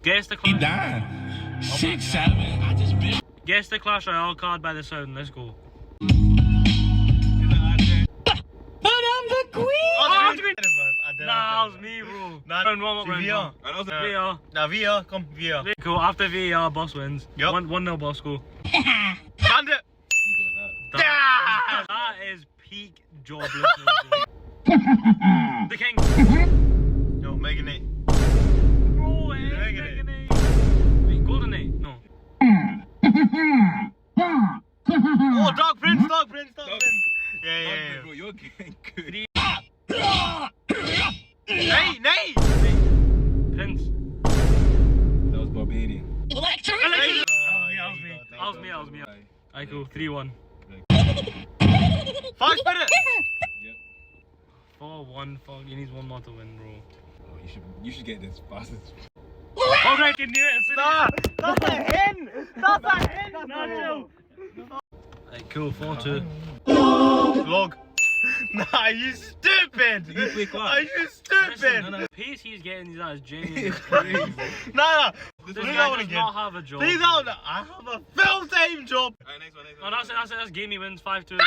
Guess the He Clash. died. 6'7". I just been. Guess the Clash Royale card by the sound. Let's go. But I'm the queen! Oh, Nah, that was me, bro. Nah, Round one, round VR. one. VR. Nah, VR, come, VR. Cool. After VR, boss wins. Yup. 1-0 boss go. Bandit! That is peak joblessness. The king. Yo, Megan 8. Bro, it is Dragon Dragon Age. Wait, Golden Age? No. Oh, Dark Prince. Yeah. Bro, you're getting good. Nay! Prince. That was Barbadian. That was me. Alright, cool. 3-1. 5 Spirit! 4-1. Fuck, you need one more to win, bro. Oh, you should get this fast as. Alright, you knew it. Nah, that's a hen! That's a hen! Alright, cool. 4-2. Log. Nah, you stupid! You play Clash. Are you stupid? The pace he's getting these is genuinely crazy. Nah. This Do guy that one does again. not have a job. Please out. I have a full-time job. Alright, next one. Oh, that's it. That's game. He wins 5-2.